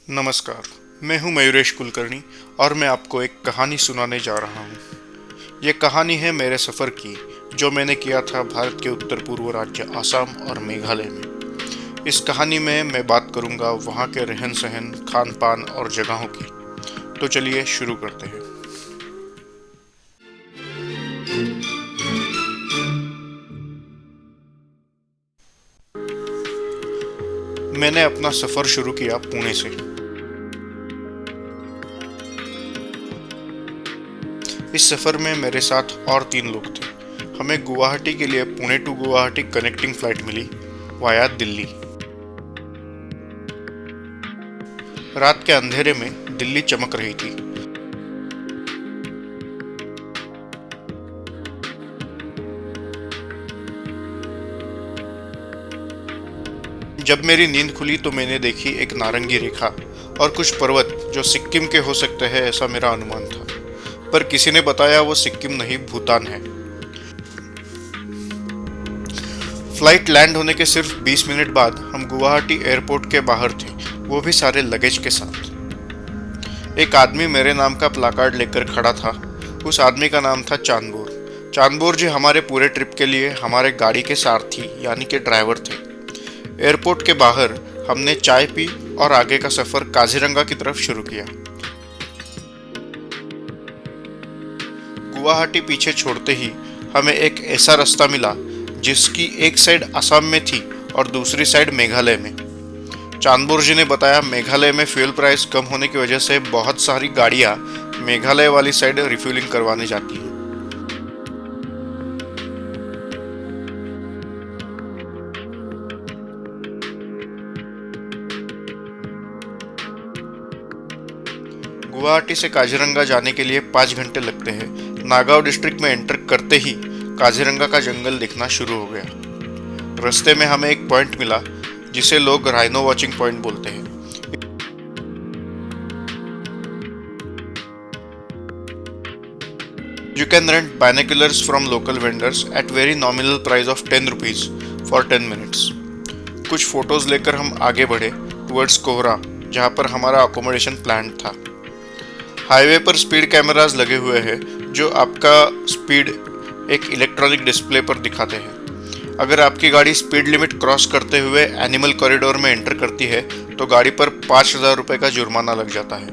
नमस्कार। मैं हूं मयूरेश कुलकर्णी और मैं आपको एक कहानी सुनाने जा रहा हूं। ये कहानी है मेरे सफ़र की, जो मैंने किया था भारत के उत्तर पूर्व राज्य आसाम और मेघालय में। इस कहानी में मैं बात करूंगा वहां के रहन सहन, खान पान और जगहों की। तो चलिए शुरू करते हैं। मैंने अपना सफ़र शुरू किया पुणे से। इस सफ़र में मेरे साथ और 3 लोग थे। हमें गुवाहाटी के लिए Pune to Guwahati connecting flight मिली वाया दिल्ली। रात के अंधेरे में दिल्ली चमक रही थी। जब मेरी नींद खुली तो मैंने देखी एक नारंगी रेखा और कुछ पर्वत जो सिक्किम के हो सकते हैं, ऐसा मेरा अनुमान था। पर किसी ने बताया वो सिक्किम नहीं, भूटान है। फ्लाइट लैंड होने के सिर्फ 20 मिनट बाद हम गुवाहाटी एयरपोर्ट के बाहर थे, वो भी सारे लगेज के साथ। एक आदमी मेरे नाम का प्लाकार्ड लेकर खड़ा था। उस आदमी का नाम था चांदबोर। चांदबोर जी हमारे पूरे ट्रिप के लिए हमारे गाड़ी के सारथी यानी कि ड्राइवर थे। एयरपोर्ट के बाहर हमने चाय पी और आगे का सफर काजीरंगा की तरफ शुरू किया। गुवाहाटी पीछे छोड़ते ही हमें एक ऐसा रास्ता मिला जिसकी एक साइड असम में थी और दूसरी साइड मेघालय में। चांदबोर जी ने बताया मेघालय में फ्यूल प्राइस कम होने की वजह से बहुत सारी गाड़ियां मेघालय वाली साइड रिफ्यूलिंग करवाने जाती हैं। गुवाहाटी से काजीरंगा जाने के लिए 5 घंटे लगते हैं। नागांव डिस्ट्रिक्ट में एंटर करते ही काजीरंगा का जंगल दिखना शुरू हो गया। रास्ते में हमें एक पॉइंट मिला जिसे लोग राइनो वॉचिंग पॉइंट बोलते हैं। You can rent binoculars from local vendors at very nominal price of 10 rupees for 10 minutes. कुछ फोटोज लेकर हम आगे बढ़े टुवर्ड्स कोहरा, जहाँ पर हमारा अकोमोडेशन प्लान था। हाईवे पर स्पीड कैमरास लगे हुए हैं जो आपका स्पीड एक इलेक्ट्रॉनिक डिस्प्ले पर दिखाते हैं। अगर आपकी गाड़ी स्पीड लिमिट क्रॉस करते हुए एनिमल कॉरिडोर में एंटर करती है तो गाड़ी पर 5,000 रुपये का जुर्माना लग जाता है।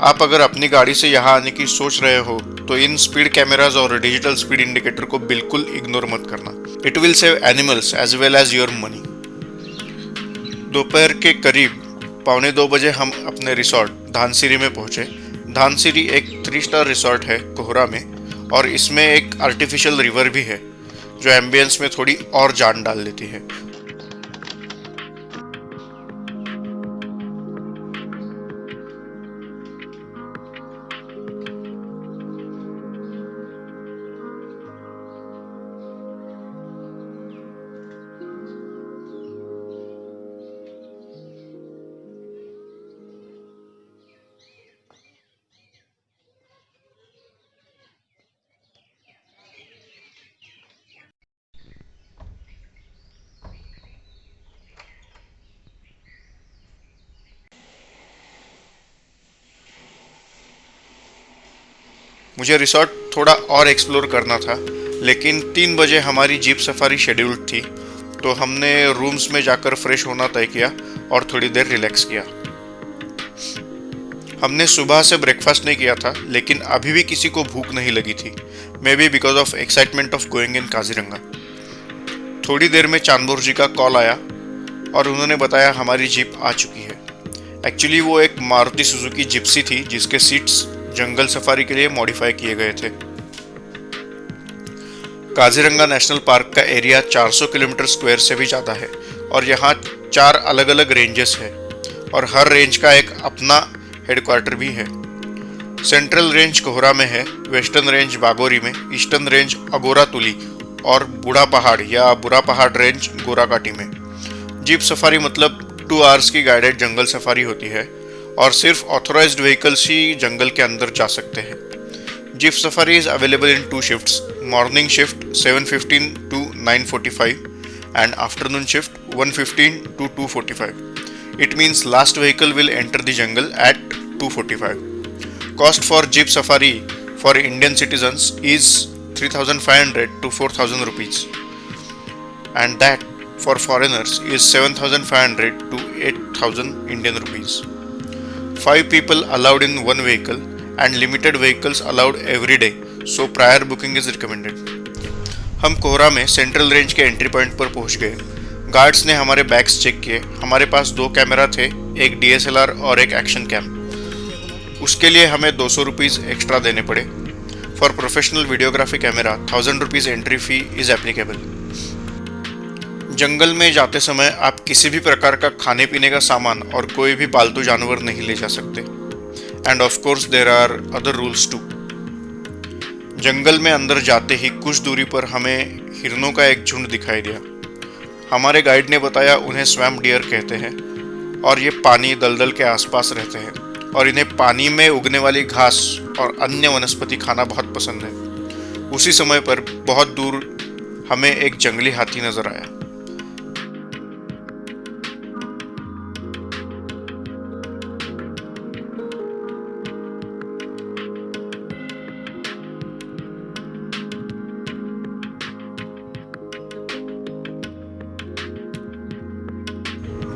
आप अगर अपनी गाड़ी से यहाँ आने की सोच रहे हो तो इन स्पीड कैमरास और डिजिटल स्पीड इंडिकेटर को बिल्कुल इग्नोर मत करना। It will save animals as well as your money. दोपहर के करीब 1:45 बजे हम अपने रिसोर्ट धानसिरी में पहुंचे। धानसिरी एक 3 स्टार रिसोर्ट है कोहरा में और इसमें एक आर्टिफिशियल रिवर भी है जो एम्बियंस में थोड़ी और जान डाल देती है। मुझे रिसोर्ट थोड़ा और एक्सप्लोर करना था, लेकिन 3 बजे हमारी जीप सफारी शेड्यूल्ड थी, तो हमने रूम्स में जाकर फ्रेश होना तय किया और थोड़ी देर रिलैक्स किया। हमने सुबह से ब्रेकफास्ट नहीं किया था, लेकिन अभी भी किसी को भूख नहीं लगी थी, may be because of excitement of going in Kaziranga. थोड़ी देर में चांदबोर जी का कॉल आया और उन्होंने बताया हमारी जीप आ चुकी है। एक्चुअली वो एक मारुति सुजुकी जिप्सी थी जिसके सीट्स जंगल सफारी के लिए मॉडिफाई किए गए थे। काजीरंगा नेशनल पार्क का एरिया 400 किलोमीटर स्क्वायर से भी ज़्यादा है और यहाँ 4 अलग अलग रेंजेस है और हर रेंज का एक अपना हेडक्वार्टर भी है। सेंट्रल रेंज कोहरा में है, वेस्टर्न रेंज बागोरी में, ईस्टर्न रेंज अगोरातुली और बूढ़ा पहाड़ या बुरा पहाड़ रेंज गोराकाटी में। जीप सफारी मतलब 2 आवर्स की गाइडेड जंगल सफारी होती है और सिर्फ ऑथोराइज्ड व्हीकल्स ही जंगल के अंदर जा सकते हैं। Jeep safari is available in 2 shifts, morning shift 7:15 to 9:45 and afternoon shift 1:15 to 2:45। It means last vehicle will enter the jungle at 2:45. Cost for jeep safari for Indian citizens is 3,500 to 4,000 rupees, and that for foreigners is 7,500 to 8,000 Indian rupees. 5 people allowed in one vehicle and limited vehicles allowed every day, so prior booking is recommended. हम कोहरा में central range के entry point पर पहुंच गए। Guards ने हमारे bags check किए। हमारे पास 2 कैमरा थे, एक DSLR और एक एक्शन कैम। उसके लिए हमें 200 रुपीज़ एक्स्ट्रा देने पड़े। For professional videography camera 1000 rupees entry fee is applicable. जंगल में जाते समय आप किसी भी प्रकार का खाने पीने का सामान और कोई भी पालतू जानवर नहीं ले जा सकते। And of course there are other rules too. जंगल में अंदर जाते ही कुछ दूरी पर हमें हिरणों का एक झुंड दिखाई दिया। हमारे गाइड ने बताया उन्हें स्वैम्प डियर कहते हैं और ये पानी दलदल के आसपास रहते हैं और इन्हें पानी में उगने वाली घास और अन्य वनस्पति खाना बहुत पसंद है। उसी समय पर बहुत दूर हमें एक जंगली हाथी नजर आया।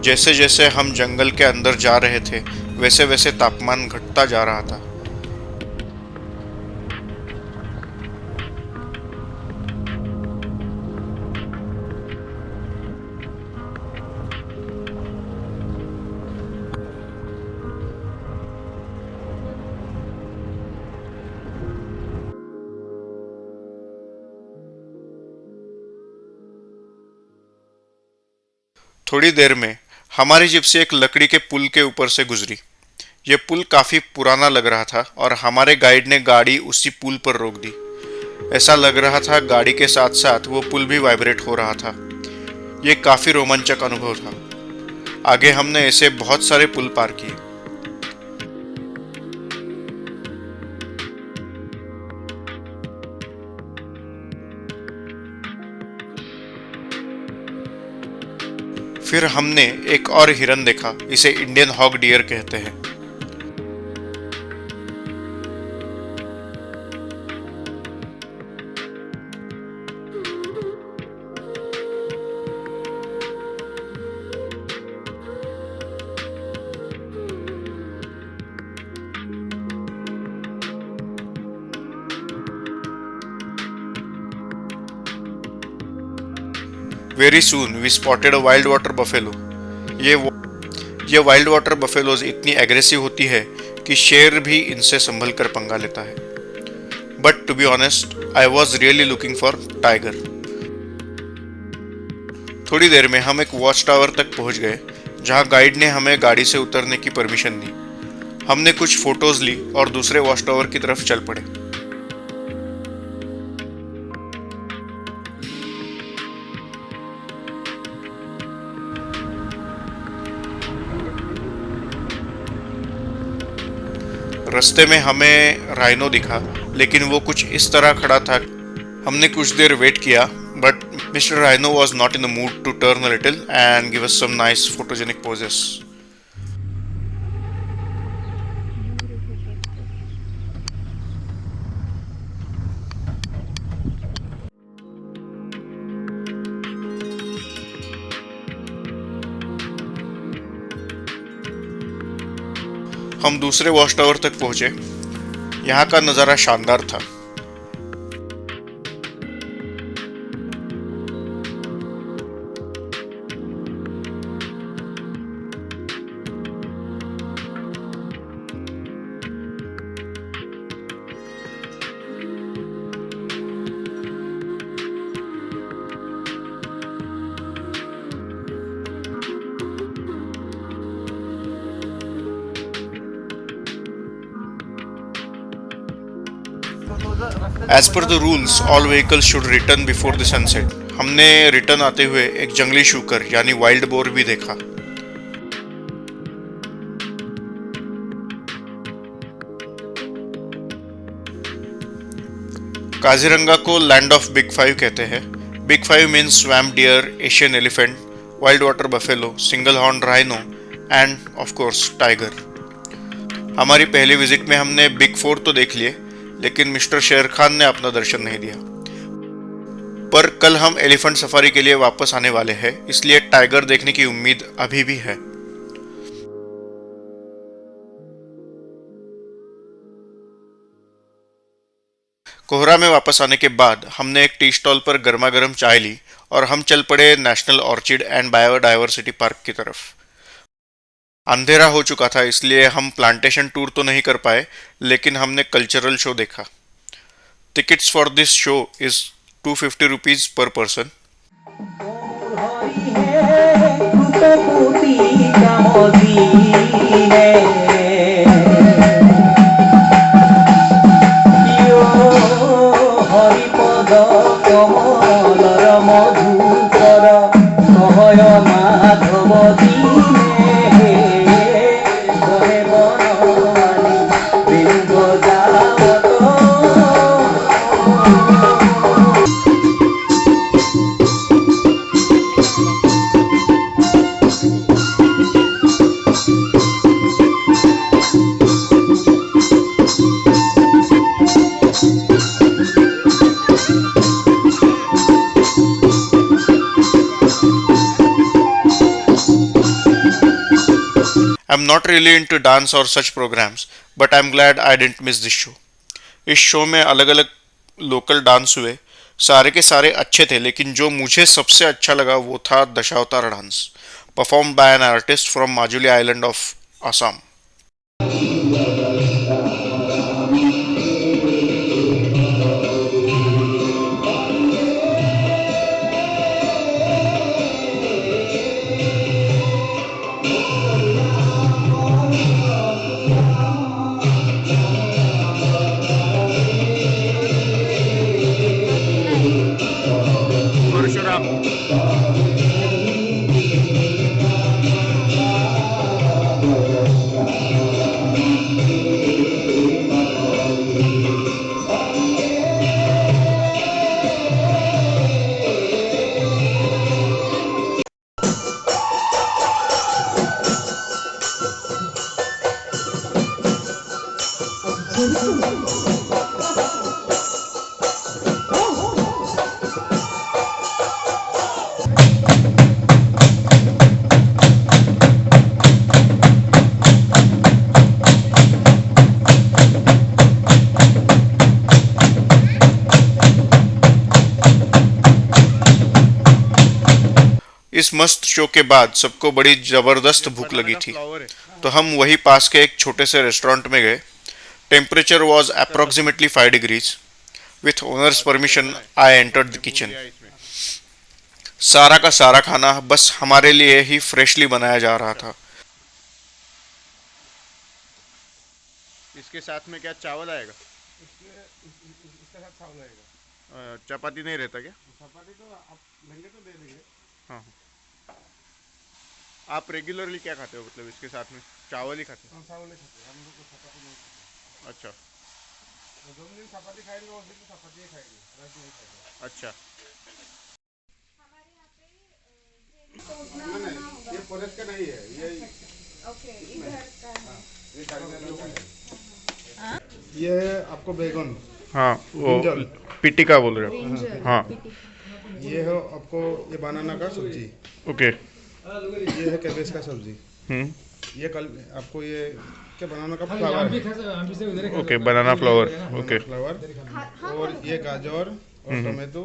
जैसे जैसे हम जंगल के अंदर जा रहे थे वैसे वैसे तापमान घटता जा रहा था। थोड़ी देर में हमारी जिप्सी एक लकड़ी के पुल के ऊपर से गुजरी। यह पुल काफी पुराना लग रहा था और हमारे गाइड ने गाड़ी उसी पुल पर रोक दी। ऐसा लग रहा था गाड़ी के साथ साथ वो पुल भी वाइब्रेट हो रहा था। यह काफी रोमांचक अनुभव था। आगे हमने ऐसे बहुत सारे पुल पार किए। फिर हमने एक और हिरन देखा। इसे इंडियन हॉग डियर कहते हैं। Very soon we spotted a wild water buffalo. ये वाइल्ड वाटर बफेलोज इतनी एग्रेसिव होती है कि शेर भी इनसे संभल कर पंगा लेता है। But to be honest I was really looking for tiger. थोड़ी देर में हम एक वॉच टावर तक पहुंच गए जहां गाइड ने हमें गाड़ी से उतरने की परमिशन दी। हमने कुछ फोटोज ली और दूसरे वॉच टावर की तरफ चल पड़े। रास्ते में हमें राइनो दिखा, लेकिन वो कुछ इस तरह खड़ा था। हमने कुछ देर वेट किया, but mister rhino was not in the mood to turn a little and give us some nice photogenic poses. हम दूसरे वॉच टावर तक पहुंचे। यहाँ का नज़ारा शानदार था। As per the rules, all vehicles should return before the sunset. हमने रिटर्न आते हुए एक जंगली शूकर यानी वाइल्ड बोर भी देखा। काजीरंगा को लैंड ऑफ बिग फाइव कहते हैं। Big five means swamp dear, Asian elephant, wild water buffalo, single horn rhino and of course tiger. हमारी पहली विजिट में हमने बिग फोर तो देख लिए, लेकिन मिस्टर शेर खान ने अपना दर्शन नहीं दिया। पर कल हम एलिफेंट सफारी के लिए वापस आने वाले हैं, इसलिए टाइगर देखने की उम्मीद अभी भी है। कोहरा में वापस आने के बाद हमने एक टी स्टॉल पर गर्मा गर्म चाय ली और हम चल पड़े national orchid and biodiversity park की तरफ। अंधेरा हो चुका था, इसलिए हम प्लांटेशन टूर तो नहीं कर पाए, लेकिन हमने कल्चरल शो देखा। Tickets for this show is 250 rupees per person. I'm not really into dance or such programs, but I'm glad I didn't miss this show. इस शो में अलग अलग लोकल डांस हुए, सारे के सारे अच्छे थे, लेकिन जो मुझे सबसे अच्छा लगा वो था Dashavatar dance, perform by an artist from Majuli island of Assam. इस मस्त शो के बाद सबको बड़ी जबरदस्त भूख लगी थी, तो हम वही पास के एक छोटे से रेस्टोरेंट में गए। Temperature was approximately 5 degrees. With owners permission I entered the kitchen. सारा का सारा खाना बस हमारे लिए ही फ्रेशली बनाया जा रहा था। इसके साथ में क्या चावल आएगा? इसके साथ चावल आएगा। चपाती नहीं रहता क्या? चपाती तो आप लेंगे तो दे देंगे। हाँ। आप रेगुलरली क्या खाते हो, मतलब इसके साथ में चावल ही खाते हो? चावल ही खाते हैं हम लोग, को चपाती नहीं खाते। अच्छा, तो दिन चपाती खाएंगे और दिन चपाती ही खाएंगे, राइस नहीं खाएंगे। अच्छा, नहीं ये पोलेट का नहीं है, ये ओके इधर का है। ये आपको बैगन, हाँ वो पिट्टी का बोल रहे हो? हाँ, ये है आपको ये बनाना का सब्जी। ओके, ये है कैबेज का सब्जी। ये कल आपको ये क्या बनाना का फ्लावर। ओके, बनाना फ्लावर। Okay, flower. और ये गाजर और टोमेटो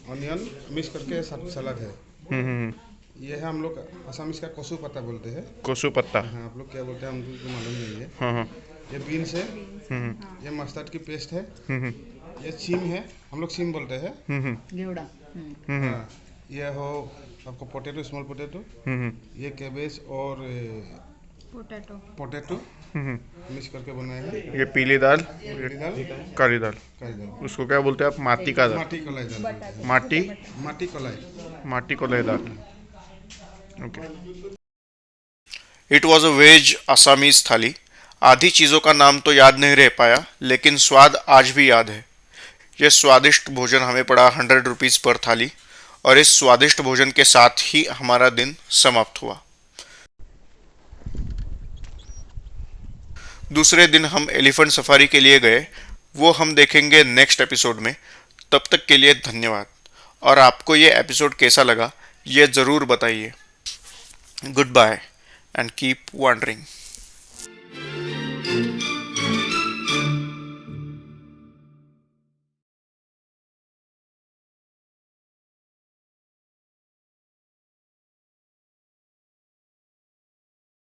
ऑनियन मिक्स करके सलाद है। ये है हम लोग असमीज का कोसू पत्ता बोलते हैं। कोसू पत्ता, हाँ आप लोग क्या बोलते हैं हमको मालूम नहीं है। हाँ। ये बीन्स है। ये मस्टर्ड की पेस्ट है। ये सीम है, हम लोग सीम बोलते हैं। घेवड़ा। हाँ, ये हो आपको पोटैटो, स्मॉल पोटैटो। ये कैबेज और पोटैटो मिक्स करके बनाए हैं। ये पीली दाल, काली दाल। उसको क्या बोलते हैं आप? माटी का दाल। माटी कलाई दाल। माटी कलाई दाल। Okay. It was a veg Assamese thali. आधी चीज़ों का नाम तो याद नहीं रह पाया, लेकिन स्वाद आज भी याद है। यह स्वादिष्ट भोजन हमें पड़ा 100 रुपीज़ पर थाली, और इस स्वादिष्ट भोजन के साथ ही हमारा दिन समाप्त हुआ। दूसरे दिन हम एलिफेंट सफारी के लिए गए, वो हम देखेंगे नेक्स्ट एपिसोड में। तब तक के लिए धन्यवाद। और आपको ये एपिसोड कैसा लगा ये ज़रूर बताइए। Good bye and keep wondering.